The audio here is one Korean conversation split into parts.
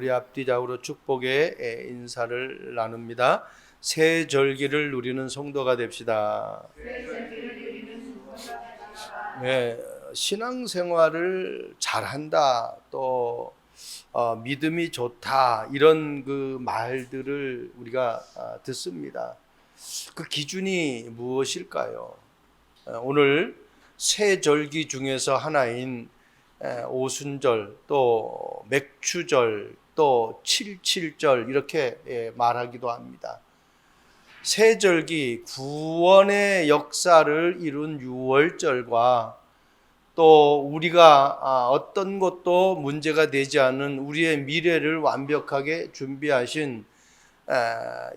우리 앞뒤좌우로 축복의 인사를 나눕니다. 새 절기를 누리는 성도가 됩시다. 네, 신앙생활을 잘한다, 또 믿음이 좋다, 이런 그 말들을 우리가 듣습니다. 그 기준이 무엇일까요? 오늘 새 절기 중에서 하나인 오순절, 또 맥추절, 또 칠칠절 이렇게 말하기도 합니다. 새 절기, 구원의 역사를 이룬 유월절과 또 우리가 어떤 것도 문제가 되지 않은 우리의 미래를 완벽하게 준비하신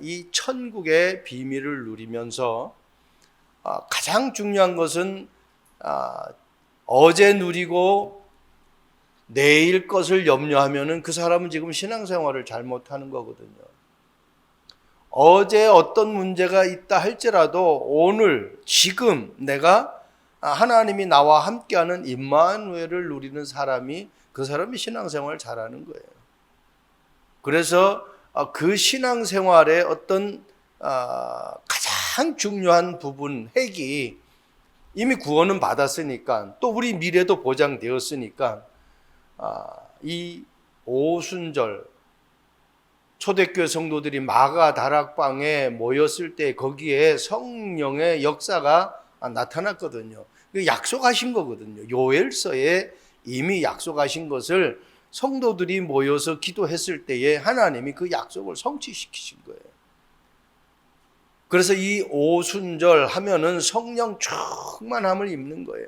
이 천국의 비밀을 누리면서 가장 중요한 것은 어제 누리고 내일 것을 염려하면은 그 사람은 지금 신앙생활을 잘못하는 거거든요. 어제 어떤 문제가 있다 할지라도 오늘 지금 내가 하나님이 나와 함께하는 임마누엘을 누리는 사람이, 그 사람이 신앙생활을 잘하는 거예요. 그래서 그 신앙생활의 어떤 가장 중요한 부분, 핵이 이미 구원은 받았으니까, 또 우리 미래도 보장되었으니까 이 오순절, 초대교회 성도들이 마가 다락방에 모였을 때 거기에 성령의 역사가 나타났거든요. 약속하신 거거든요. 요엘서에 이미 약속하신 것을 성도들이 모여서 기도했을 때에 하나님이 그 약속을 성취시키신 거예요. 그래서 이 오순절 하면은 성령 충만함을 입는 거예요.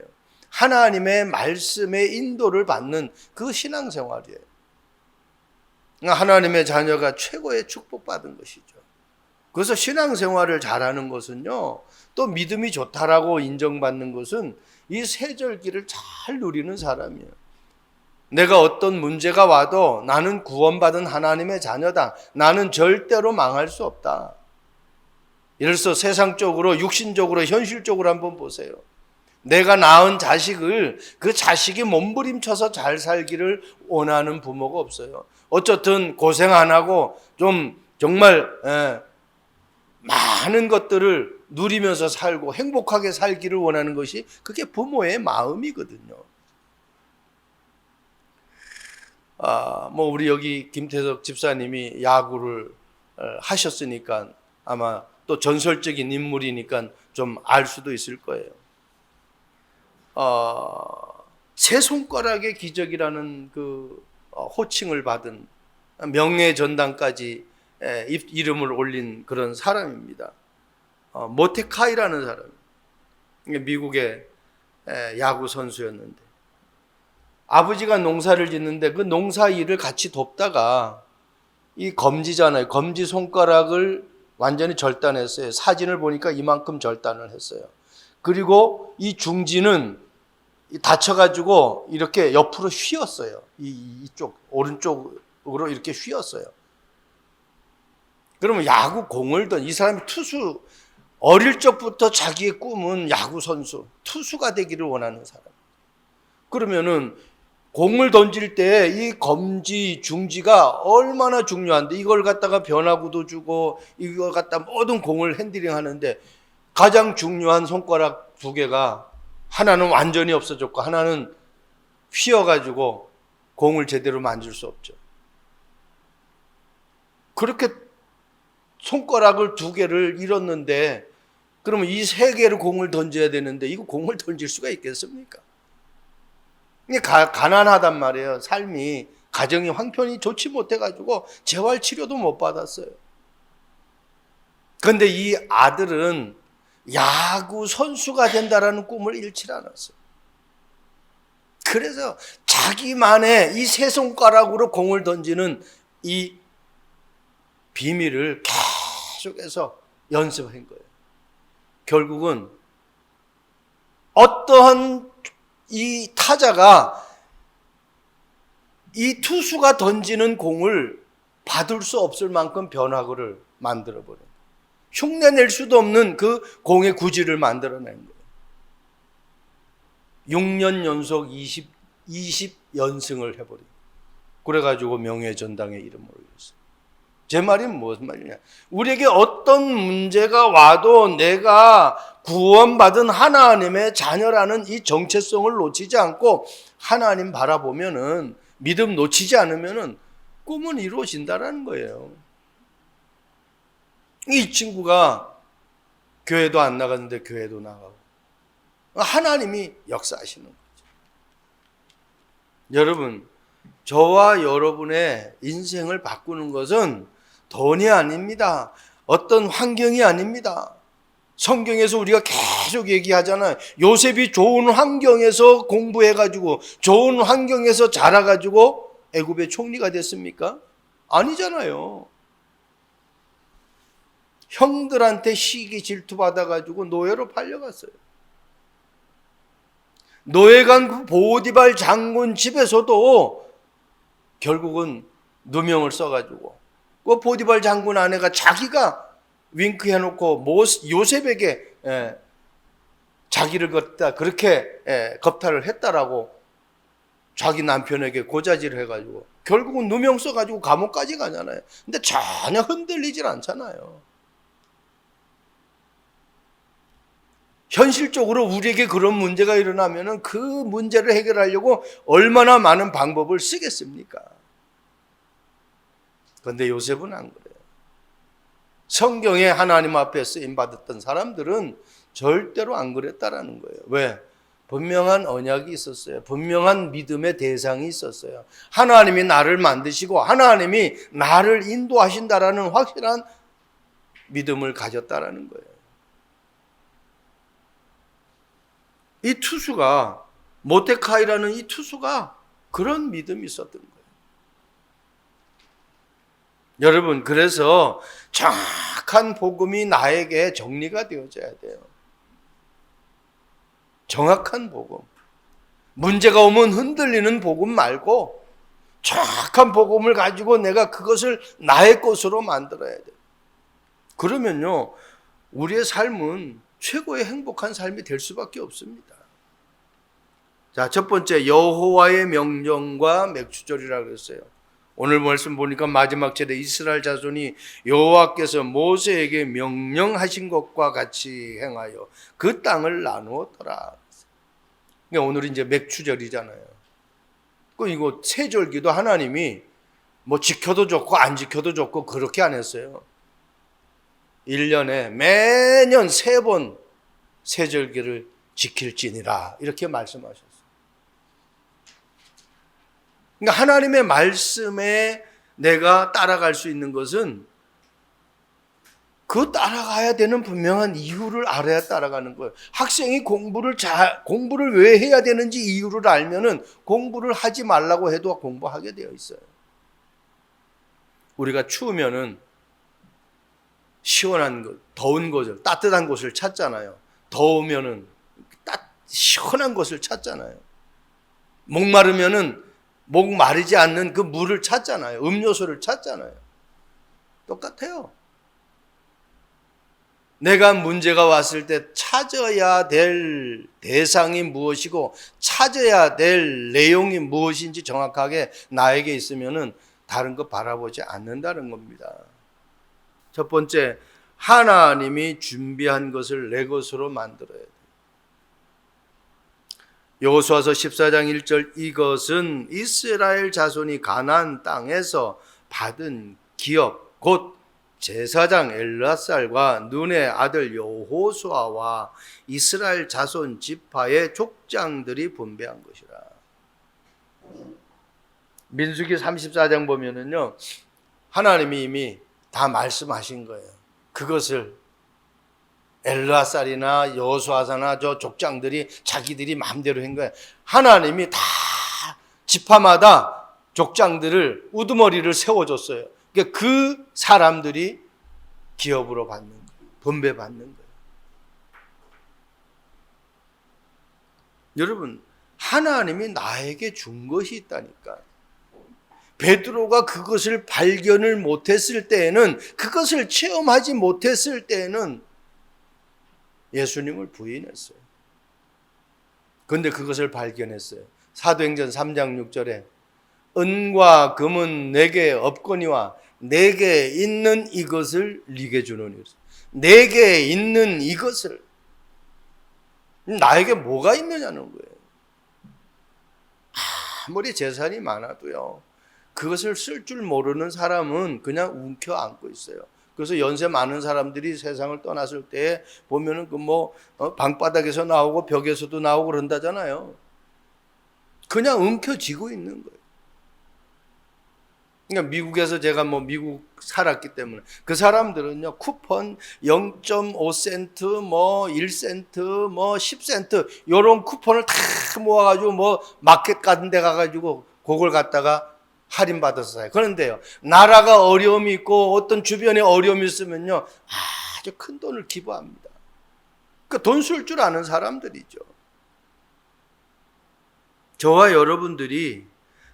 하나님의 말씀의 인도를 받는 그 신앙생활이에요. 하나님의 자녀가 최고의 축복받은 것이죠. 그래서 신앙생활을 잘하는 것은요, 또 믿음이 좋다라고 인정받는 것은 이 세절기를 잘 누리는 사람이에요. 내가 어떤 문제가 와도 나는 구원받은 하나님의 자녀다, 나는 절대로 망할 수 없다. 예를 들어서 세상적으로, 육신적으로, 현실적으로 한번 보세요. 내가 낳은 자식을, 그 자식이 몸부림쳐서 잘 살기를 원하는 부모가 없어요. 어쨌든 고생 안 하고 좀 정말 많은 것들을 누리면서 살고 행복하게 살기를 원하는 것이, 그게 부모의 마음이거든요. 뭐 우리 여기 김태석 집사님이 야구를 하셨으니까 아마 또 전설적인 인물이니까 좀 알 수도 있을 거예요. 세 손가락의 기적이라는 그 호칭을 받은, 명예전당까지 이름을 올린 그런 사람입니다. 모테카이라는 사람, 미국의 야구 선수였는데, 아버지가 농사를 짓는데 그 농사 일을 같이 돕다가 이 검지잖아요. 검지 손가락을 완전히 절단했어요. 사진을 보니까 이만큼 절단을 했어요. 그리고 이 중지는 다쳐가지고 이렇게 옆으로 휘었어요. 이쪽 오른쪽으로 이렇게 휘었어요. 그러면 야구 공을 이 사람이 투수, 어릴 적부터 자기의 꿈은 야구 선수, 투수가 되기를 원하는 사람. 그러면은 공을 던질 때 이 검지, 중지가 얼마나 중요한데, 이걸 갖다가 변화구도 주고 이걸 갖다 모든 공을 핸들링 하는데 가장 중요한 손가락 두 개가, 하나는 완전히 없어졌고 하나는 휘어가지고 공을 제대로 만질 수 없죠. 그렇게 손가락을 두 개를 잃었는데, 그러면 이 세 개를 공을 던져야 되는데 이거 공을 던질 수가 있겠습니까? 이게 가난하단 말이에요. 삶이, 가정이 형편이 좋지 못해가지고 재활치료도 못 받았어요. 그런데 이 아들은 야구 선수가 된다라는 꿈을 잃지 않았어요. 그래서 자기만의 이 세 손가락으로 공을 던지는 이 비밀을 계속해서 연습한 거예요. 결국은 어떠한 이 타자가 이 투수가 던지는 공을 받을 수 없을 만큼 변화구를 만들어버려요. 흉내낼 수도 없는 그 공의 구질을 만들어낸 거예요. 6년 연속 20연승을 해버린. 그래가지고 명예전당에 이름을 올렸어요. 제 말이 무슨 말이냐? 우리에게 어떤 문제가 와도 내가 구원받은 하나님의 자녀라는 이 정체성을 놓치지 않고 하나님 바라보면은, 믿음 놓치지 않으면은 꿈은 이루어진다라는 거예요. 이 친구가 교회도 안 나갔는데 교회도 나가고 하나님이 역사하시는 거죠. 여러분, 저와 여러분의 인생을 바꾸는 것은 돈이 아닙니다. 어떤 환경이 아닙니다. 성경에서 우리가 계속 얘기하잖아요. 요셉이 좋은 환경에서 공부해가지고 좋은 환경에서 자라가지고 애굽의 총리가 됐습니까? 아니잖아요. 형들한테 시기 질투 받아가지고 노예로 팔려갔어요. 노예간 그 보디발 장군 집에서도 결국은 누명을 써가지고 그 보디발 장군 아내가 자기가 윙크 해놓고 요셉에게 자기를 걷다 그렇게 겁탈을 했다라고 자기 남편에게 고자질을 해가지고 결국은 누명 써가지고 감옥까지 가잖아요. 근데 전혀 흔들리질 않잖아요. 현실적으로 우리에게 그런 문제가 일어나면은 그 문제를 해결하려고 얼마나 많은 방법을 쓰겠습니까? 그런데 요셉은 안 그래요. 성경에 하나님 앞에 쓰임받았던 사람들은 절대로 안 그랬다라는 거예요. 왜? 분명한 언약이 있었어요. 분명한 믿음의 대상이 있었어요. 하나님이 나를 만드시고 하나님이 나를 인도하신다라는 확실한 믿음을 가졌다라는 거예요. 이 투수가, 모데카이라는 이 투수가 그런 믿음이 있었던 거예요. 여러분, 그래서 정확한 복음이 나에게 정리가 되어져야 돼요. 정확한 복음. 문제가 오면 흔들리는 복음 말고 정확한 복음을 가지고 내가 그것을 나의 것으로 만들어야 돼요. 그러면요, 우리의 삶은 최고의 행복한 삶이 될 수밖에 없습니다. 자, 첫 번째, 여호와의 명령과 맥추절이라고 그랬어요. 오늘 말씀 보니까 마지막 절에 이스라엘 자손이 여호와께서 모세에게 명령하신 것과 같이 행하여 그 땅을 나누었더라. 그러니까 오늘 이제 맥추절이잖아요. 그 이거 세절기도 하나님이 뭐 지켜도 좋고 안 지켜도 좋고 그렇게 안 했어요. 1년에 매년 3번 세절기를 지킬지니라 이렇게 말씀하셨어요. 그러니까 하나님의 말씀에 내가 따라갈 수 있는 것은 그 따라가야 되는 분명한 이유를 알아야 따라가는 거예요. 학생이 공부를 왜 해야 되는지 이유를 알면은 공부를 하지 말라고 해도 공부하게 되어 있어요. 우리가 추우면은 시원한 곳, 더운 곳을, 따뜻한 곳을 찾잖아요. 더우면은 시원한 곳을 찾잖아요. 목마르면은 목 마르지 않는 그 물을 찾잖아요. 음료수를 찾잖아요. 똑같아요. 내가 문제가 왔을 때 찾아야 될 대상이 무엇이고 찾아야 될 내용이 무엇인지 정확하게 나에게 있으면은 다른 거 바라보지 않는다는 겁니다. 첫 번째, 하나님이 준비한 것을 내 것으로 만들어야 돼요. 여호수아서 14장 1절, 이것은 이스라엘 자손이 가나안 땅에서 받은 기업 곧 제사장 엘르앗살과 눈의 아들 여호수아와 이스라엘 자손 지파의 족장들이 분배한 것이라. 민수기 34장 보면은요, 하나님이 이미 다 말씀하신 거예요. 그것을 엘르앗살이나 여호수아나 저 족장들이 자기들이 마음대로 한 거예요. 하나님이 다 지파마다 족장들을 우두머리를 세워줬어요. 그러니까 그 사람들이 기업으로 받는 거예요. 분배받는 거예요. 여러분, 하나님이 나에게 준 것이 있다니까. 베드로가 그것을 발견을 못했을 때에는, 그것을 체험하지 못했을 때에는 예수님을 부인했어요. 그런데 그것을 발견했어요. 사도행전 3장 6절에 은과 금은 내게 없거니와 내게 있는 이것을 네게 주노니. 내게 있는 이것을, 나에게 뭐가 있느냐는 거예요. 아무리 재산이 많아도요, 그것을 쓸 줄 모르는 사람은 그냥 움켜 안고 있어요. 그래서 연세 많은 사람들이 세상을 떠났을 때 보면은 방바닥에서 나오고 벽에서도 나오고 그런다잖아요. 그냥 움켜쥐고 있는 거예요. 그러니까 미국에서 제가 미국 살았기 때문에 그 사람들은요, 쿠폰 0.5센트, 1센트, 10센트 요런 쿠폰을 다 모아가지고 마켓 같은 데 가가지고 그걸 갖다가 할인받아서 사요. 그런데요, 나라가 어려움이 있고 어떤 주변에 어려움이 있으면요, 아주 큰 돈을 기부합니다. 그 돈 쓸 줄 아는 사람들이죠. 저와 여러분들이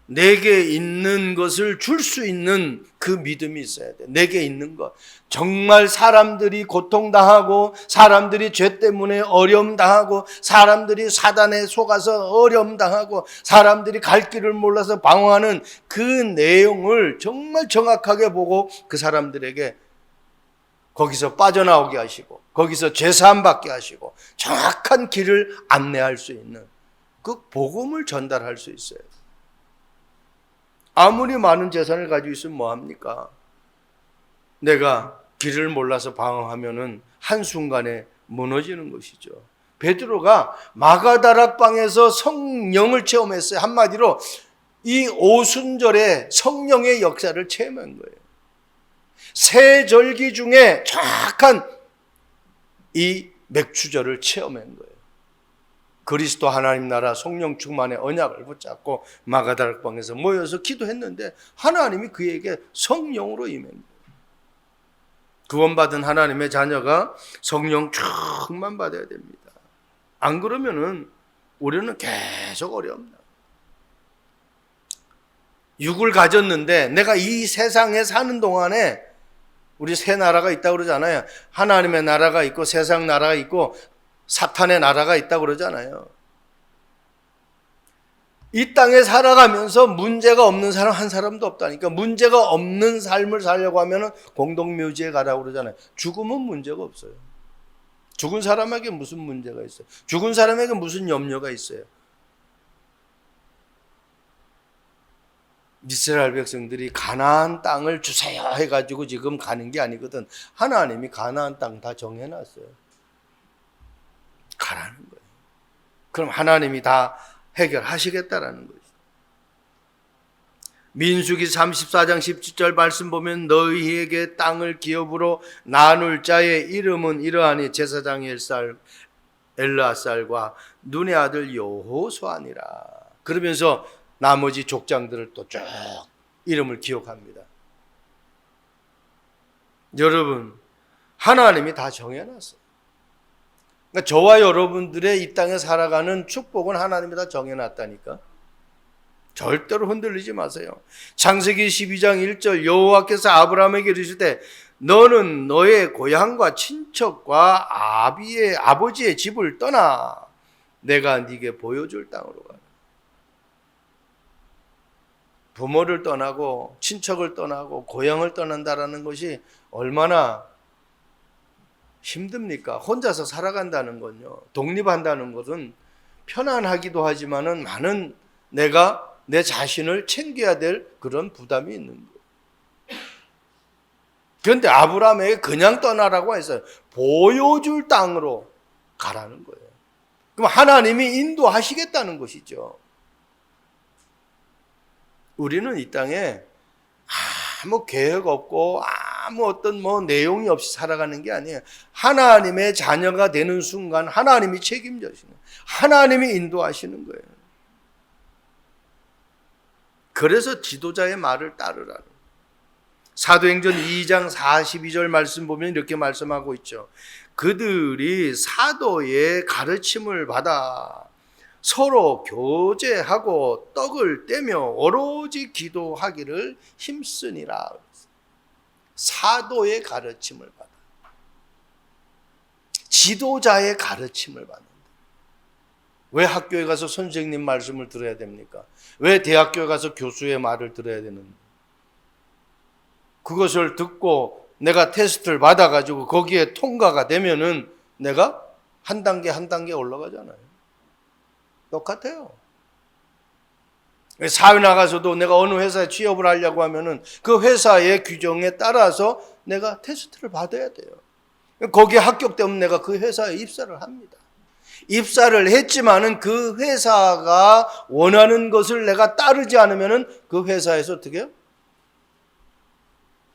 내게 있는 것을 줄 수 있는 그 믿음이 있어야 돼. 내게 있는 것. 정말 사람들이 고통당하고, 사람들이 죄 때문에 어려움당하고, 사람들이 사단에 속아서 어려움당하고, 사람들이 갈 길을 몰라서 방황하는 그 내용을 정말 정확하게 보고 그 사람들에게 거기서 빠져나오게 하시고, 거기서 죄사함 받게 하시고, 정확한 길을 안내할 수 있는 그 복음을 전달할 수 있어요. 아무리 많은 재산을 가지고 있으면 뭐합니까? 내가 길을 몰라서 방황하면은 한순간에 무너지는 것이죠. 베드로가 마가다락방에서 성령을 체험했어요. 한마디로 이 오순절에 성령의 역사를 체험한 거예요. 세 절기 중에 정확한 이 맥추절을 체험한 거예요. 그리스도 하나님 나라 성령 충만의 언약을 붙잡고 마가다락방에서 모여서 기도했는데 하나님이 그에게 성령으로 임한 거예요. 구원받은 하나님의 자녀가 성령 충만 받아야 됩니다. 안 그러면은 우리는 계속 어려움니다. 육을 가졌는데 내가 이 세상에 사는 동안에 우리 세 나라가 있다고 그러잖아요. 하나님의 나라가 있고 세상 나라가 있고 사탄의 나라가 있다고 그러잖아요. 이 땅에 살아가면서 문제가 없는 사람 한 사람도 없다니까. 문제가 없는 삶을 살려고 하면 공동묘지에 가라고 그러잖아요. 죽으면 문제가 없어요. 죽은 사람에게 무슨 문제가 있어요? 죽은 사람에게 무슨 염려가 있어요? 이스라엘 백성들이 가나안 땅을 주세요 해가지고 지금 가는 게 아니거든. 하나님이 가나안 땅 다 정해놨어요. 가라는 거예요. 그럼 하나님이 다 해결하시겠다라는 거죠. 민수기 34장 17절 말씀 보면 너희에게 땅을 기업으로 나눌 자의 이름은 이러하니 제사장 엘르아살과 눈의 아들 여호수아니라. 그러면서 나머지 족장들을 또 쭉 이름을 기억합니다. 여러분, 하나님이 다 정해놨어요. 그러니까 저와 여러분들의 이 땅에 살아가는 축복은 하나님이 다 정해놨다니까. 절대로 흔들리지 마세요. 창세기 12장 1절 여호와께서 아브라함에게 이르시되 너는 너의 고향과 친척과 아버지의 집을 떠나 내가 네게 보여줄 땅으로 가라. 부모를 떠나고 친척을 떠나고 고향을 떠난다라는 것이 얼마나 힘듭니까? 혼자서 살아간다는 건요, 독립한다는 것은 편안하기도 하지만은 많은 내가 내 자신을 챙겨야 될 그런 부담이 있는 거예요. 그런데 아브라함에게 그냥 떠나라고 했어요. 보여줄 땅으로 가라는 거예요. 그럼 하나님이 인도하시겠다는 것이죠. 우리는 이 땅에 아무 계획 없고 아무 어떤 내용이 없이 살아가는 게 아니에요. 하나님의 자녀가 되는 순간 하나님이 책임져시는, 하나님이 인도하시는 거예요. 그래서 지도자의 말을 따르라는. 사도행전 2장 42절 말씀 보면 이렇게 말씀하고 있죠. 그들이 사도의 가르침을 받아 서로 교제하고 떡을 떼며 오로지 기도하기를 힘쓰니라. 사도의 가르침을 받아, 지도자의 가르침을 받는다. 왜 학교에 가서 선생님 말씀을 들어야 됩니까? 왜 대학교에 가서 교수의 말을 들어야 되는? 그것을 듣고 내가 테스트를 받아가지고 거기에 통과가 되면은 내가 한 단계 한 단계 올라가잖아요. 똑같아요. 사회 나가서도 내가 어느 회사에 취업을 하려고 하면은 그 회사의 규정에 따라서 내가 테스트를 받아야 돼요. 거기에 합격되면 내가 그 회사에 입사를 합니다. 입사를 했지만은 그 회사가 원하는 것을 내가 따르지 않으면은 그 회사에서 어떻게 해요?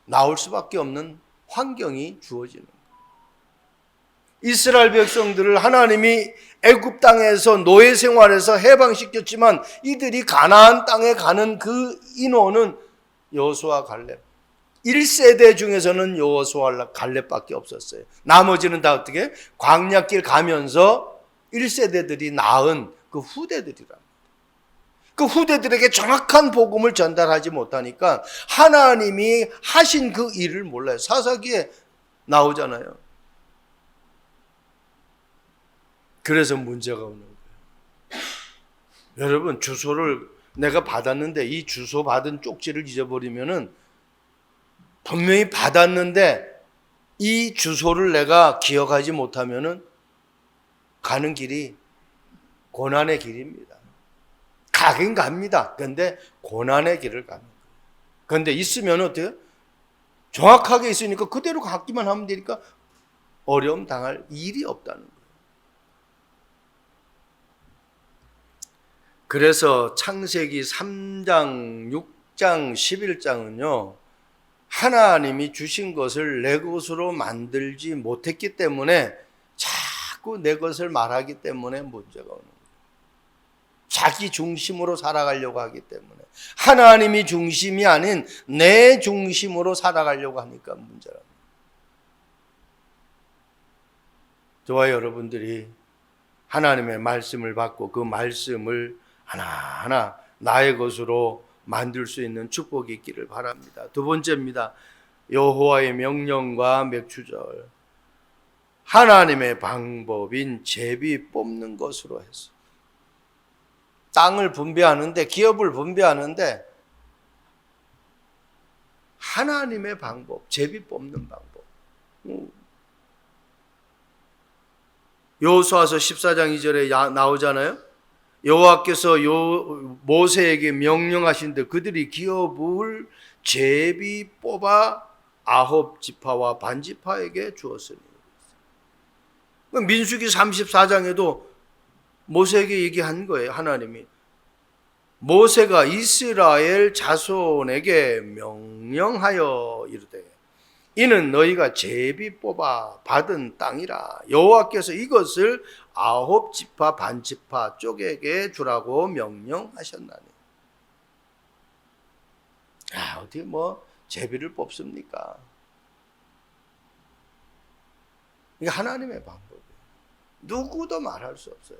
나올 수밖에 없는 환경이 주어지는 거예요. 이스라엘 백성들을 하나님이 애굽 땅에서 노예 생활에서 해방시켰지만 이들이 가나안 땅에 가는 그 인원은 여호수아 갈렙 1세대 중에서는 여호수아 갈렙밖에 없었어요. 나머지는 다 어떻게 광야길 가면서 1세대들이 낳은 그 후대들이랍니다. 그 후대들에게 정확한 복음을 전달하지 못하니까 하나님이 하신 그 일을 몰라요. 사사기에 나오잖아요. 그래서 문제가 오는 거예요. 여러분, 주소를 내가 받았는데 이 주소 받은 쪽지를 잊어버리면은 분명히 받았는데 이 주소를 내가 기억하지 못하면은 가는 길이 고난의 길입니다. 가긴 갑니다. 그런데 고난의 길을 가는 거예요. 그런데 있으면 어때요? 정확하게 있으니까 그대로 갖기만 하면 되니까 어려움 당할 일이 없다는 거예요. 그래서 창세기 3장, 6장, 11장은요. 하나님이 주신 것을 내 것으로 만들지 못했기 때문에 자꾸 내 것을 말하기 때문에 문제가 오는 거예요. 자기 중심으로 살아가려고 하기 때문에 하나님이 중심이 아닌 내 중심으로 살아가려고 하니까 문제랍니다. 저와 여러분들이 하나님의 말씀을 받고 그 말씀을 하나하나 나의 것으로 만들 수 있는 축복이 있기를 바랍니다. 두 번째입니다. 여호와의 명령과 맥추절. 하나님의 방법인 제비 뽑는 것으로 해서 땅을 분배하는데, 기업을 분배하는데 하나님의 방법, 제비 뽑는 방법. 여호수아서 14장 2절에 나오잖아요. 여호와께서 모세에게 명령하신데 그들이 기업을 제비 뽑아 9지파와 반지파에게 주었으니. 민수기 34장에도 모세에게 얘기한 거예요. 하나님이 모세가 이스라엘 자손에게 명령하여 이르되 이는 너희가 제비 뽑아 받은 땅이라. 여호와께서 이것을 9지파 반지파 쪽에게 주라고 명령하셨나니. 어떻게 제비를 뽑습니까? 이게 하나님의 방법이에요. 누구도 말할 수 없어요.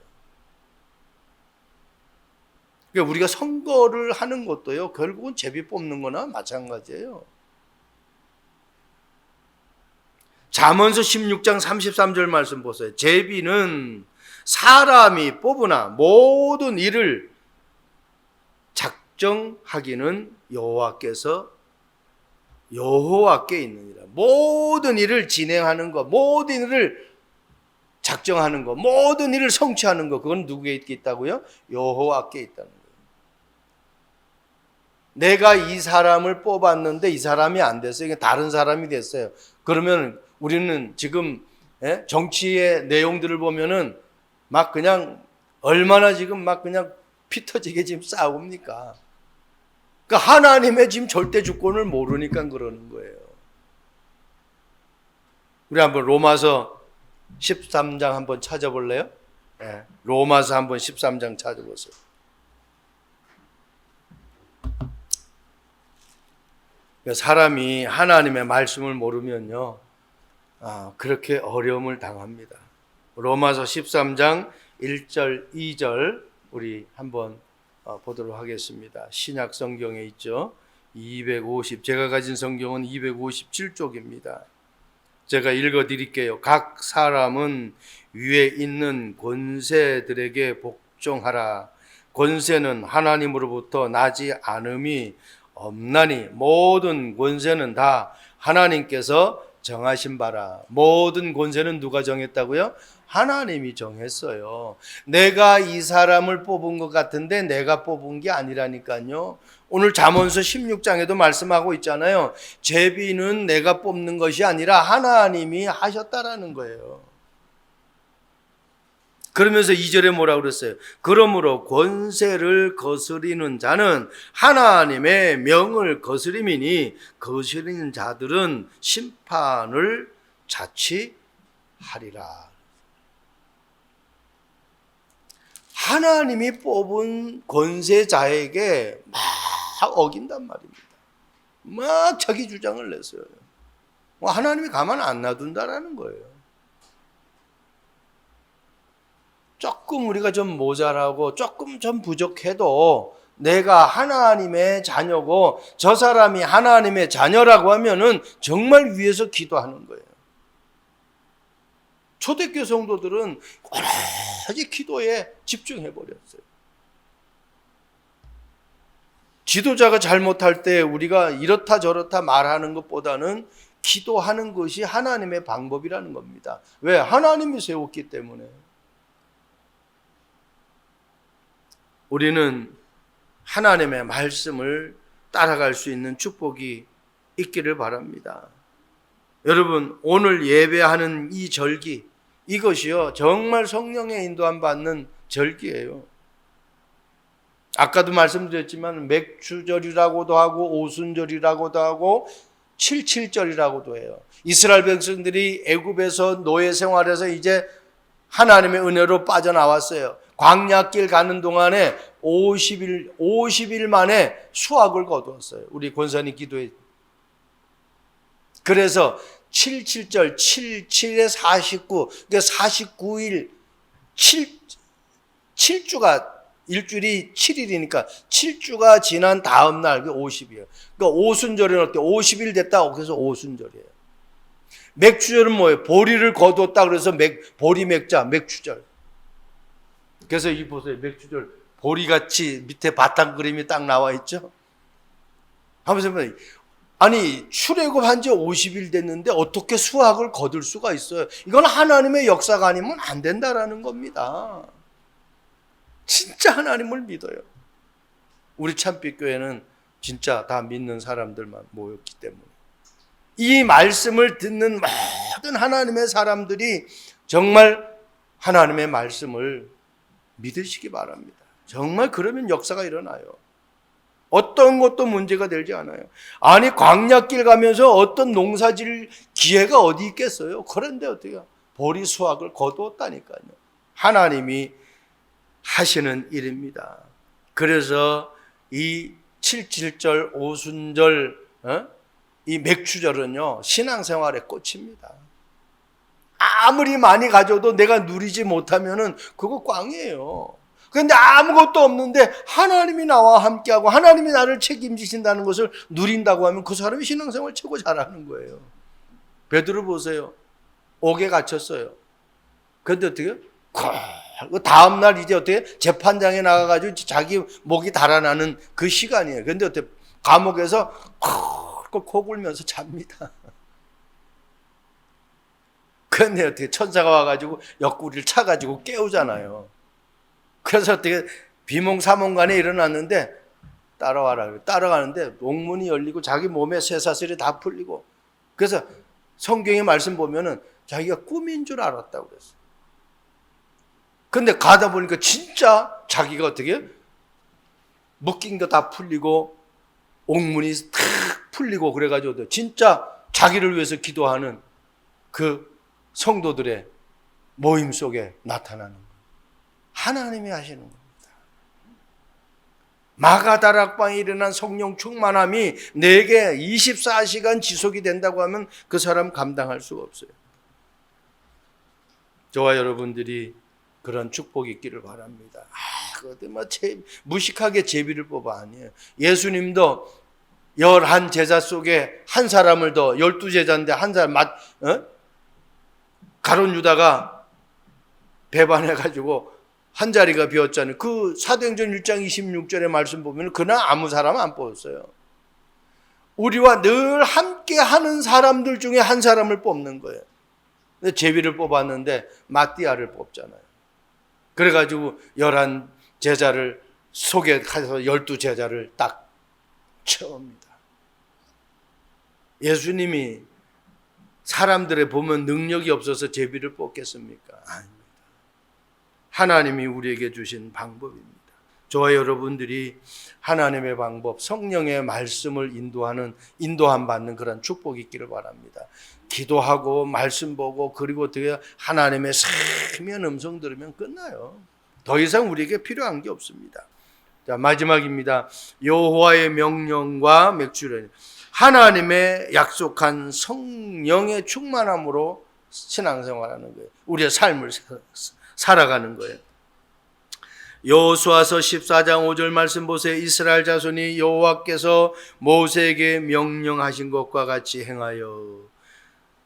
그러니까 우리가 선거를 하는 것도요, 결국은 제비 뽑는 거나 마찬가지예요. 잠언서 16장 33절 말씀 보세요. 제비는 사람이 뽑으나 모든 일을 작정하기는 여호와께 있느니라. 모든 일을 진행하는 것, 모든 일을 작정하는 것, 모든 일을 성취하는 것, 그건 누구에게 있다고요? 여호와께 있다는 거예요. 내가 이 사람을 뽑았는데 이 사람이 안 됐어요. 다른 사람이 됐어요. 그러면 우리는 지금 정치의 내용들을 보면은 막 그냥 얼마나 지금 막 그냥 피 터지게 지금 싸웁니까? 그러니까 하나님의 지금 절대 주권을 모르니까 그러는 거예요. 우리 한번 로마서 13장 한번 찾아볼래요? 네. 로마서 한번 13장 찾아보세요. 사람이 하나님의 말씀을 모르면요, 그렇게 어려움을 당합니다. 로마서 13장 1절, 2절 우리 한번 보도록 하겠습니다. 신약 성경에 있죠. 제가 가진 성경은 257쪽입니다. 제가 읽어 드릴게요. 각 사람은 위에 있는 권세들에게 복종하라. 권세는 하나님으로부터 나지 않음이 없나니 모든 권세는 다 하나님께서 정하신 바라. 모든 권세는 누가 정했다고요? 하나님이 정했어요. 내가 이 사람을 뽑은 것 같은데 내가 뽑은 게 아니라니까요. 오늘 잠언서 16장에도 말씀하고 있잖아요. 제비는 내가 뽑는 것이 아니라 하나님이 하셨다라는 거예요. 그러면서 2절에 뭐라고 그랬어요? 그러므로 권세를 거스리는 자는 하나님의 명을 거스림이니 거스리는 자들은 심판을 자취하리라. 하나님이 뽑은 권세자에게 막 어긴단 말입니다. 막 자기 주장을 냈어요. 하나님이 가만 안 놔둔다라는 거예요. 조금 우리가 좀 모자라고 조금 좀 부족해도 내가 하나님의 자녀고 저 사람이 하나님의 자녀라고 하면은 정말 위에서 기도하는 거예요. 초대교회 성도들은 오로지 기도에 집중해 버렸어요. 지도자가 잘못할 때 우리가 이렇다 저렇다 말하는 것보다는 기도하는 것이 하나님의 방법이라는 겁니다. 왜? 하나님이 세웠기 때문에. 우리는 하나님의 말씀을 따라갈 수 있는 축복이 있기를 바랍니다. 여러분, 오늘 예배하는 이 절기, 이것이요 정말 성령의 인도함 받는 절기예요. 아까도 말씀드렸지만 맥주절이라고도 하고 오순절이라고도 하고 77절이라고도 해요. 이스라엘 백성들이 애굽에서 노예 생활에서 이제 하나님의 은혜로 빠져나왔어요. 광야길 가는 동안에 50일 만에 수확을 거두었어요. 우리 권사님 기도에. 그래서 77절, 77에 49, 그러니까 49일, 7주가, 일주일이 7일이니까 7주가 지난 다음 날, 그게 50이에요. 그러니까 오순절은 어때? 50일 됐다, 그래서 오순절이에요. 맥주절은 뭐예요? 보리를 거두었다, 그래서 보리 맥자, 맥주절. 그래서 이 보세요. 맥주절, 보리같이 밑에 바탕 그림이 딱 나와 있죠? 한번 보세요. 아니, 출애굽한 지 50일 됐는데 어떻게 수확을 거둘 수가 있어요? 이건 하나님의 역사가 아니면 안 된다라는 겁니다. 진짜 하나님을 믿어요. 우리 참빛교회는 진짜 다 믿는 사람들만 모였기 때문에. 이 말씀을 듣는 모든 하나님의 사람들이 정말 하나님의 말씀을 믿으시기 바랍니다. 정말 그러면 역사가 일어나요. 어떤 것도 문제가 되지 않아요. 아니, 광야길 가면서 어떤 농사질 기회가 어디 있겠어요? 그런데 어떻게 보리 수확을 거두었다니까요. 하나님이 하시는 일입니다. 그래서 이 77절, 오순절, 이 맥주절은요 신앙생활의 꽃입니다. 아무리 많이 가져도 내가 누리지 못하면은 그거 꽝이에요. 그런데 아무것도 없는데 하나님이 나와 함께하고 하나님이 나를 책임지신다는 것을 누린다고 하면 그 사람이 신앙생활 최고 잘하는 거예요. 베드로 보세요. 옥에 갇혔어요. 그런데 어떻게? 그 다음날 이제 어떻게? 재판장에 나가가지고 자기 목이 달아나는 그 시간이에요. 그런데 어떻게? 감옥에서 코 골면서 잡니다. 그런데 어떻게? 천사가 와가지고 옆구리를 차가지고 깨우잖아요. 그래서 어떻게 비몽사몽간에 일어났는데 따라와라. 따라가는데 옥문이 열리고 자기 몸에 쇠사슬이 다 풀리고 그래서 성경의 말씀 보면은 자기가 꿈인 줄 알았다고 그랬어요. 근데 가다 보니까 진짜 자기가 어떻게 묶인 거 다 풀리고 옥문이 탁 풀리고 그래가지고 진짜 자기를 위해서 기도하는 그 성도들의 모임 속에 나타나는 거예요. 하나님이 하시는 겁니다. 마가다락방에 일어난 성령 충만함이 내게 24시간 지속이 된다고 하면 그 사람 감당할 수가 없어요. 저와 여러분들이 그런 축복이 있기를 바랍니다. 그것도 무식하게 제비를 뽑아 아니에요. 예수님도 11 제자 속에 한 사람을 더 12제자인데 한 사람 가룟 유다가 배반해가지고 한 자리가 비었잖아요. 그 사도행전 1장 26절의 말씀 보면 그날 아무 사람 안 뽑았어요. 우리와 늘 함께 하는 사람들 중에 한 사람을 뽑는 거예요. 근데 제비를 뽑았는데 마띠아를 뽑잖아요. 그래가지고 11 제자를 소개해서 12 제자를 딱 채웁니다. 예수님이 사람들의 보면 능력이 없어서 제비를 뽑겠습니까? 아닙니다. 하나님이 우리에게 주신 방법입니다. 저와 여러분들이 하나님의 방법, 성령의 말씀을 인도함 받는 그런 축복이 있기를 바랍니다. 기도하고 말씀 보고 그리고 어떻게 하나님의 세미한 음성 들으면 끝나요. 더 이상 우리에게 필요한 게 없습니다. 자, 마지막입니다. 여호와의 명령과 맥주를 하나님의 약속한 성령의 충만함으로 신앙생활하는 거예요. 우리의 삶을 살아가는 거예요. 여호수아서 14장 5절 말씀 보세요. 이스라엘 자손이 여호와께서 모세에게 명령하신 것과 같이 행하여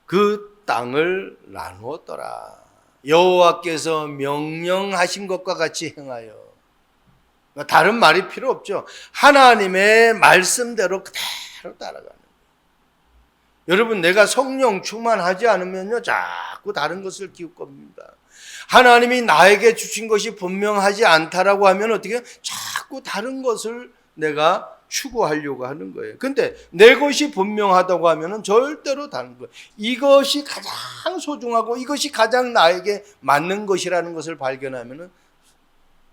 그 땅을 나누었더라. 여호와께서 명령하신 것과 같이 행하여. 다른 말이 필요 없죠. 하나님의 말씀대로 그대로 따라가는 거예요. 여러분, 내가 성령 충만하지 않으면요 자꾸 다른 것을 기울 겁니다. 하나님이 나에게 주신 것이 분명하지 않다라고 하면 어떻게 해요? 자꾸 다른 것을 내가 추구하려고 하는 거예요. 근데 내 것이 분명하다고 하면은 절대로 다른 거예요. 이것이 가장 소중하고 이것이 가장 나에게 맞는 것이라는 것을 발견하면은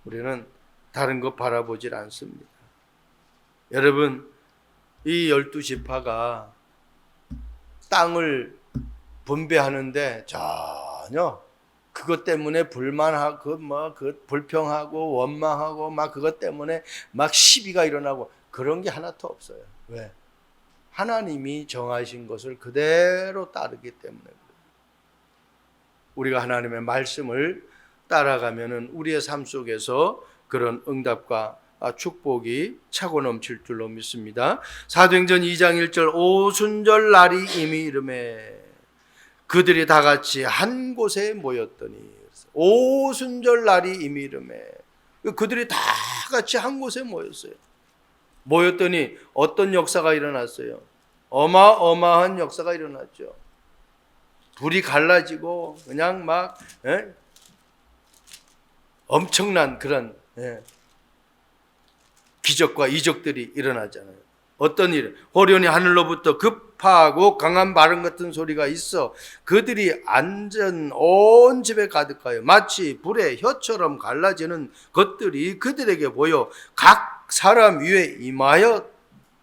우리는 다른 것 바라보질 않습니다. 여러분, 이 12지파가 땅을 분배하는데 전혀 그것 때문에 불만하고 불평하고 원망하고 그것 때문에 시비가 일어나고 그런 게 하나도 없어요. 왜? 하나님이 정하신 것을 그대로 따르기 때문에 그래요. 우리가 하나님의 말씀을 따라가면은 우리의 삶 속에서 그런 응답과 축복이 차고 넘칠 줄로 믿습니다. 사도행전 2장 1절 오순절 날이 이미 이르매 그들이 다 같이 한 곳에 모였더니 오순절 날이 이미 이르매 그들이 다 같이 한 곳에 모였어요. 모였더니 어떤 역사가 일어났어요? 어마어마한 역사가 일어났죠. 불이 갈라지고 그냥 엄청난 그런 기적과 이적들이 일어나잖아요. 어떤 일? 호련히 하늘로부터 급하고 강한 바람 같은 소리가 있어 그들이 앉은 온 집에 가득하여 마치 불의 혀처럼 갈라지는 것들이 그들에게 보여 각 사람 위에 임하여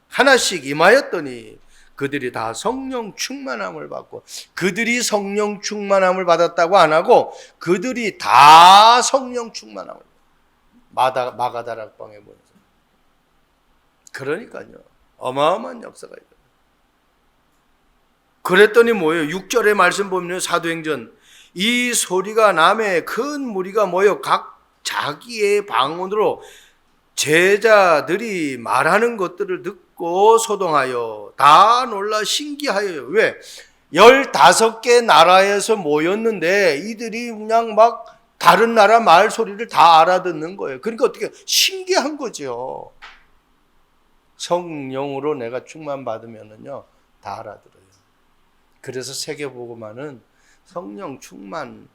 하나씩 임하였더니 그들이 다 성령 충만함을 받고 그들이 성령 충만함을 받았다고 안 하고 그들이 다 성령 충만함을 마가다락방에 모여서 그러니까요. 어마어마한 역사가 있어요. 그랬더니 뭐예요? 6절의 말씀 보면 사도행전 이 소리가 남에 큰 무리가 모여 각 자기의 방언으로 제자들이 말하는 것들을 듣고 소동하여 다 놀라 신기하여요. 왜? 15개 나라에서 모였는데 이들이 그냥 다른 나라 말 소리를 다 알아듣는 거예요. 그러니까 어떻게 신기한 거죠. 성령으로 내가 충만받으면은요 다 알아들어요. 그래서 세계복음화는 성령 충만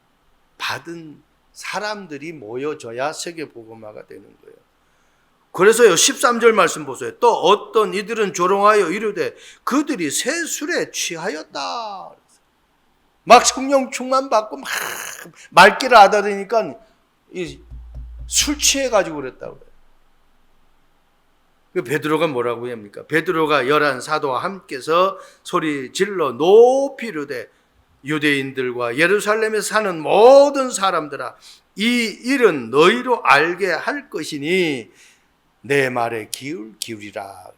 받은 사람들이 모여져야 세계복음화가 되는 거예요. 그래서요 13절 말씀 보세요. 또 어떤 이들은 조롱하여 이르되 그들이 새 술에 취하였다. 성령 충만 받고 말귀를 알아들으니까 술 취해가지고 그랬다고 그래요. 베드로가 뭐라고 합니까? 베드로가 11 사도와 함께서 소리 질러 높이 이르되 유대인들과 예루살렘에 사는 모든 사람들아 이 일은 너희로 알게 할 것이니 내 말에 기울이라.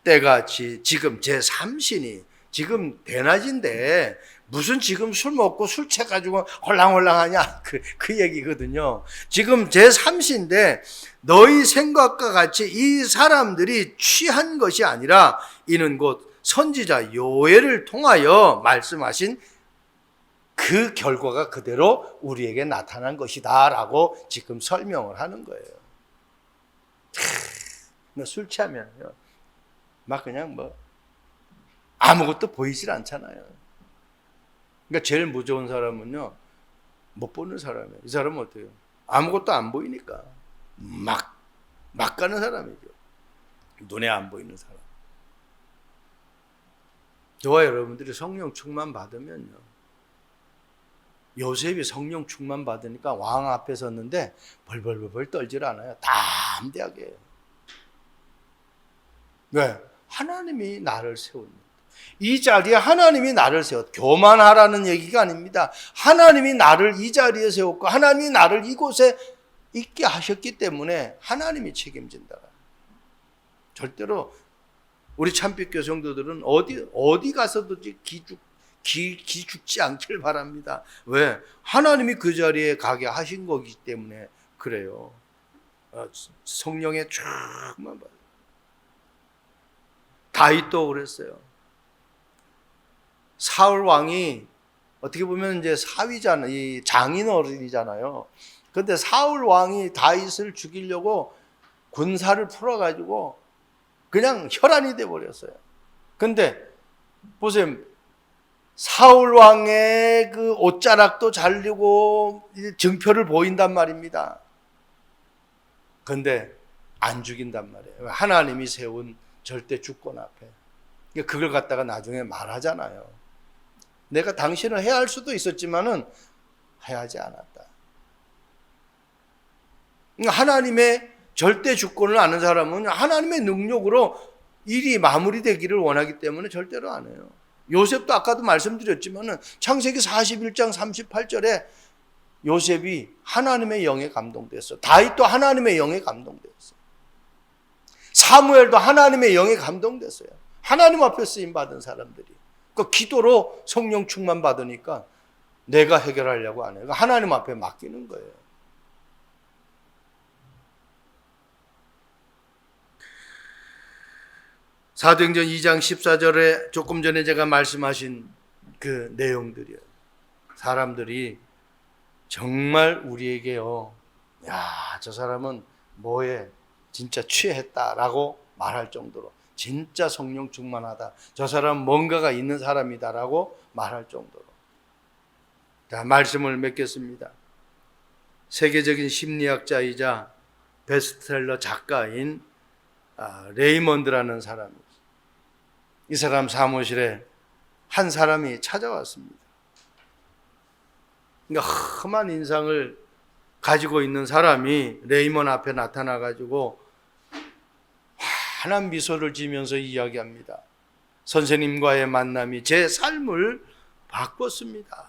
때가 지금 제3신이 지금 대낮인데 무슨 지금 술 먹고 술 취해가지고 홀랑홀랑하냐 그 얘기거든요. 지금 제3시인데 너희 생각과 같이 이 사람들이 취한 것이 아니라 이는 곧 선지자 요엘을 통하여 말씀하신 그 결과가 그대로 우리에게 나타난 것이다 라고 지금 설명을 하는 거예요. 술 취하면 막 그냥 뭐 아무것도 보이질 않잖아요. 그러니까 제일 무서운 사람은요, 못 보는 사람이에요. 이 사람은 어때요? 아무것도 안 보이니까 막 가는 사람이죠. 눈에 안 보이는 사람. 저와 여러분들이 성령 충만 받으면요, 요셉이 성령 충만 받으니까 왕 앞에 섰는데 벌벌벌 떨질 않아요. 담대하게 해요. 왜? 하나님이 나를 세웁니다. 이 자리에 하나님이 나를 세웠다. 교만하라는 얘기가 아닙니다. 하나님이 나를 이 자리에 세웠고 하나님이 나를 이곳에 있게 하셨기 때문에 하나님이 책임진다. 절대로 우리 참빛교 성도들은 어디 가서도 기죽지 않길 바랍니다. 왜? 하나님이 그 자리에 가게 하신 거기 때문에 그래요. 성령의 충만 받아요. 다윗도 그랬어요. 사울 왕이 어떻게 보면 이제 사위잖아요. 이 장인어른이잖아요. 그런데 사울 왕이 다윗을 죽이려고 군사를 풀어가지고 그냥 혈안이 돼 버렸어요. 근데 보세요. 사울 왕의 그 옷자락도 잘리고 증표를 보인단 말입니다. 근데 안 죽인단 말이에요. 하나님이 세운 절대 주권 앞에. 그걸 갖다가 나중에 말하잖아요. 내가 당신을 해야 할 수도 있었지만은 해하지 않았다. 하나님의 절대 주권을 아는 사람은 하나님의 능력으로 일이 마무리되기를 원하기 때문에 절대로 안 해요. 요셉도 아까도 말씀드렸지만은 창세기 41장 38절에 요셉이 하나님의 영에 감동됐어. 다윗도 하나님의 영에 감동됐어. 사무엘도 하나님의 영에 감동됐어요. 하나님 앞에 쓰임 받은 사람들이. 그 기도로 성령 충만 받으니까 내가 해결하려고 안 해요. 하나님 앞에 맡기는 거예요. 사도행전 2장 14절에 조금 전에 제가 말씀하신 그 내용들이에요. 사람들이 정말 우리에게요, 야, 저 사람은 뭐에 진짜 취했다라고 말할 정도로, 진짜 성령 충만하다, 저 사람은 뭔가가 있는 사람이다라고 말할 정도로. 자, 말씀을 맺겠습니다. 세계적인 심리학자이자 베스트셀러 작가인 레이먼드라는 사람이, 이 사람 사무실에 한 사람이 찾아왔습니다. 그러니까 험한 인상을 가지고 있는 사람이 레이먼 앞에 나타나가지고 환한 미소를 지으면서 이야기합니다. 선생님과의 만남이 제 삶을 바꿨습니다.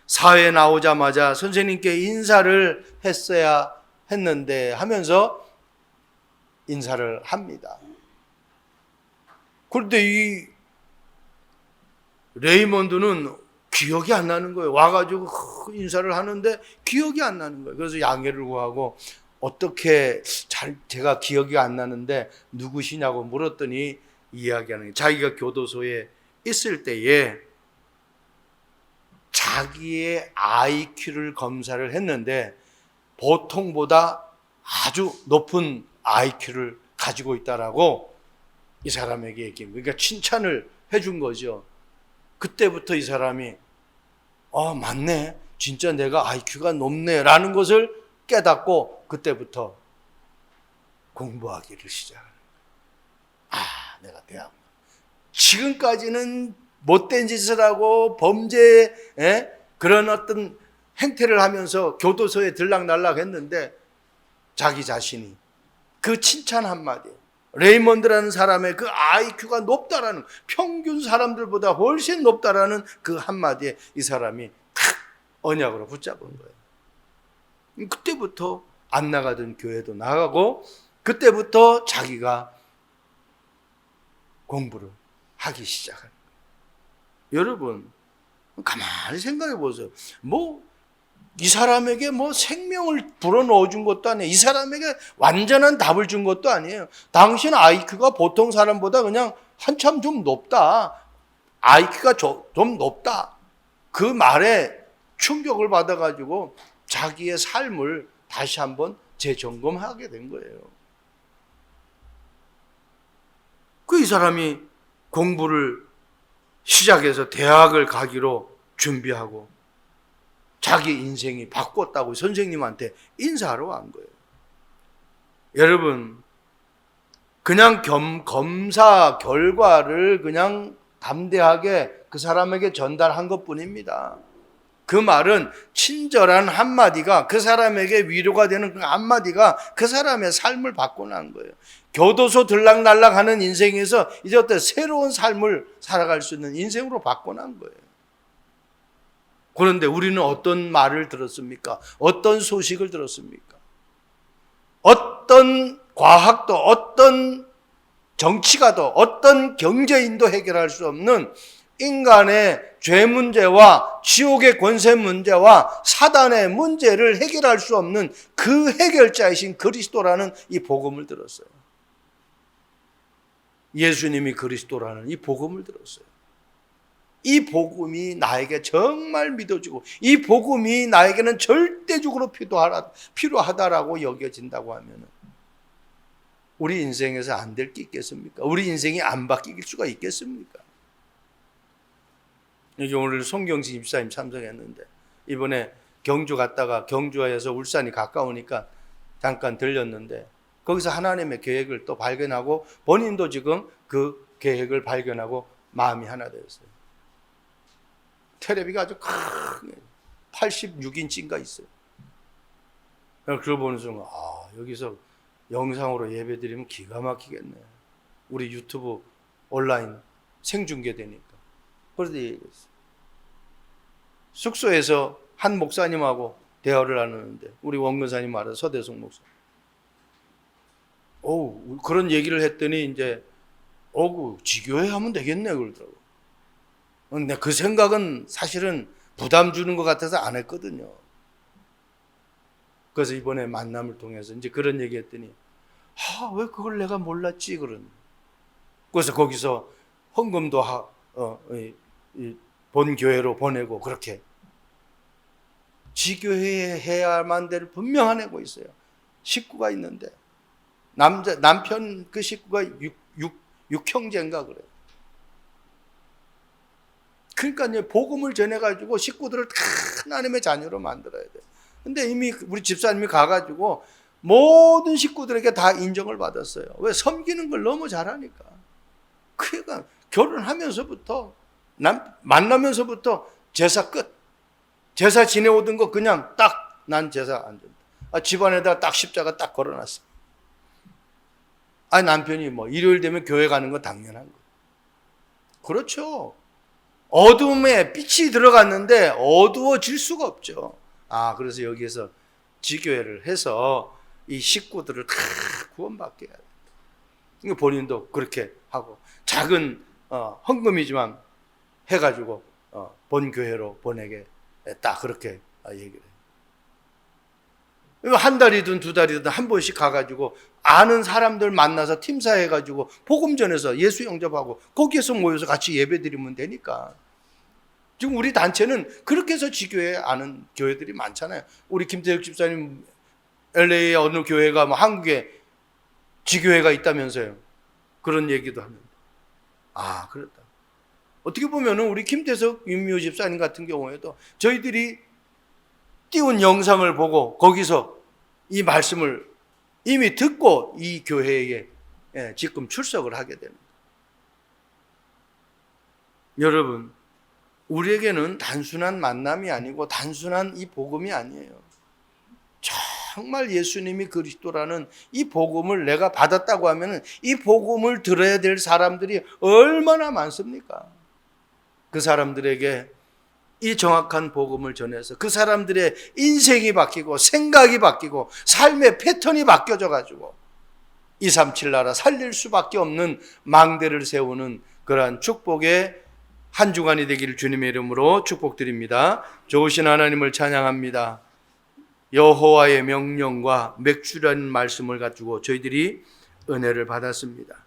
사회에 나오자마자 선생님께 인사를 했어야 했는데 하면서 인사를 합니다. 그런데 이 레이먼드는 기억이 안 나는 거예요. 와가지고 인사를 하는데 기억이 안 나는 거예요. 그래서 양해를 구하고 어떻게 제가 기억이 안 나는데 누구시냐고 물었더니 이야기하는 거예요. 자기가 교도소에 있을 때에 자기의 IQ를 검사를 했는데 보통보다 아주 높은 IQ를 가지고 있다라고 이 사람에게 얘기한 거예요. 그러니까 칭찬을 해준 거죠. 그때부터 이 사람이 맞네, 진짜 내가 IQ가 높네 라는 것을 깨닫고 그때부터 공부하기를 시작하는 거예요. 내가 대학 지금까지는 못된 짓을 하고 범죄 그런 어떤 행태를 하면서 교도소에 들락날락 했는데 자기 자신이 그 칭찬 한마디, 레이먼드라는 사람의 그 IQ가 높다라는, 평균 사람들보다 훨씬 높다라는 그 한마디에 이 사람이 탁 언약으로 붙잡은 거예요. 그때부터 안 나가던 교회도 나가고 그때부터 자기가 공부를 하기 시작한 거예요. 여러분 가만히 생각해 보세요. 이 사람에게 생명을 불어넣어 준 것도 아니에요. 이 사람에게 완전한 답을 준 것도 아니에요. 당신 IQ가 보통 사람보다 그냥 한참 좀 높다. IQ가 좀 높다. 그 말에 충격을 받아가지고 자기의 삶을 다시 한번 재점검하게 된 거예요. 이 사람이 공부를 시작해서 대학을 가기로 준비하고 자기 인생이 바꿨다고 선생님한테 인사하러 간 거예요. 여러분, 그냥 검사 결과를 그냥 담대하게 그 사람에게 전달한 것뿐입니다. 그 말은 친절한 한마디가, 그 사람에게 위로가 되는 그 한마디가 그 사람의 삶을 바꿔난 거예요. 교도소 들락날락 하는 인생에서 이제 어떤 새로운 삶을 살아갈 수 있는 인생으로 바꿔난 거예요. 그런데 우리는 어떤 말을 들었습니까? 어떤 소식을 들었습니까? 어떤 과학도, 어떤 정치가도, 어떤 경제인도 해결할 수 없는 인간의 죄 문제와 지옥의 권세 문제와 사단의 문제를 해결할 수 없는 그 해결자이신 그리스도라는 이 복음을 들었어요. 예수님이 그리스도라는 이 복음을 들었어요. 이 복음이 나에게 정말 믿어지고 이 복음이 나에게는 절대적으로 필요하다라고 여겨진다고 하면 우리 인생에서 안 될 게 있겠습니까? 우리 인생이 안 바뀔 수가 있겠습니까? 여기 오늘 송경진 집사님 참석했는데 이번에 경주 갔다가 경주에서 울산이 가까우니까 잠깐 들렸는데 거기서 하나님의 계획을 또 발견하고 본인도 지금 그 계획을 발견하고 마음이 하나 되었어요. 테레비가 아주 큰 86인치인가 있어요. 그걸 보는 순간 여기서 영상으로 예배드리면 기가 막히겠네. 우리 유튜브 온라인 생중계되니까. 그래서 얘기했어요. 숙소에서 한 목사님하고 대화를 나누는데 우리 원근사님 알아서 서대성 목사. 그런 얘기를 했더니 이제 지교회 하면 되겠네 그러더라고. 근데 그 생각은 사실은 부담 주는 것 같아서 안 했거든요. 그래서 이번에 만남을 통해서 이제 그런 얘기 했더니 왜 그걸 내가 몰랐지 그런. 그래서 거기서 헌금도 본 교회로 보내고 그렇게 지교회에 해야만 될 분명한 애고 있어요. 식구가 있는데 남편 그 식구가 6형제인가 그래요. 그러니까 이제 복음을 전해가지고 식구들을 다 하나님의 자녀로 만들어야 돼. 근데 이미 우리 집사님이 가가지고 모든 식구들에게 다 인정을 받았어요. 왜? 섬기는 걸 너무 잘하니까. 그러니까 결혼하면서부터 만나면서부터 제사 끝. 제사 지내오던 거 그냥 딱 난 제사 안 준다. 집안에다 딱 십자가 딱 걸어놨어. 남편이 일요일 되면 교회 가는 거 당연한 거. 그렇죠. 어둠에 빛이 들어갔는데 어두워질 수가 없죠. 그래서 여기에서 지교회를 해서 이 식구들을 다 구원받게 해야 된다. 본인도 그렇게 하고 작은 헌금이지만 해가지고 본교회로 보내게 딱 그렇게 얘기를 해요. 한 달이든 두 달이든 한 번씩 가가지고 아는 사람들 만나서 팀사해가지고 복음 전해서 예수 영접하고 거기에서 모여서 같이 예배드리면 되니까. 지금 우리 단체는 그렇게 해서 지교회 아는 교회들이 많잖아요. 우리 김태혁 집사님 LA의 어느 교회가 한국에 지교회가 있다면서요. 그런 얘기도 합니다. 그렇다. 어떻게 보면은 우리 김태석 윤미호 집사님 같은 경우에도 저희들이 띄운 영상을 보고 거기서 이 말씀을 이미 듣고 이 교회에 지금 출석을 하게 됩니다. 여러분, 우리에게는 단순한 만남이 아니고 단순한 이 복음이 아니에요. 정말 예수님이 그리스도라는 이 복음을 내가 받았다고 하면 이 복음을 들어야 될 사람들이 얼마나 많습니까? 그 사람들에게 이 정확한 복음을 전해서 그 사람들의 인생이 바뀌고 생각이 바뀌고 삶의 패턴이 바뀌어져 가지고 237 나라 살릴 수밖에 없는 망대를 세우는 그러한 축복의 한 주간이 되기를 주님의 이름으로 축복드립니다. 좋으신 하나님을 찬양합니다. 여호와의 명령과 맥주라는 말씀을 가지고 저희들이 은혜를 받았습니다.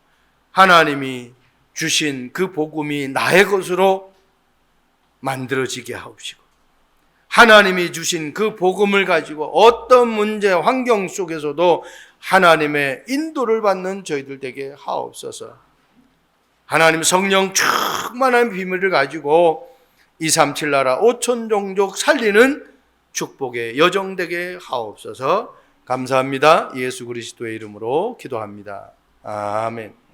하나님이 주신 그 복음이 나의 것으로 만들어지게 하옵시고, 하나님이 주신 그 복음을 가지고 어떤 문제, 환경 속에서도 하나님의 인도를 받는 저희들 되게 하옵소서. 하나님 성령 충만한 비밀을 가지고 237 나라 5천 종족 살리는 축복의 여정 되게 하옵소서. 감사합니다. 예수 그리스도의 이름으로 기도합니다. 아멘.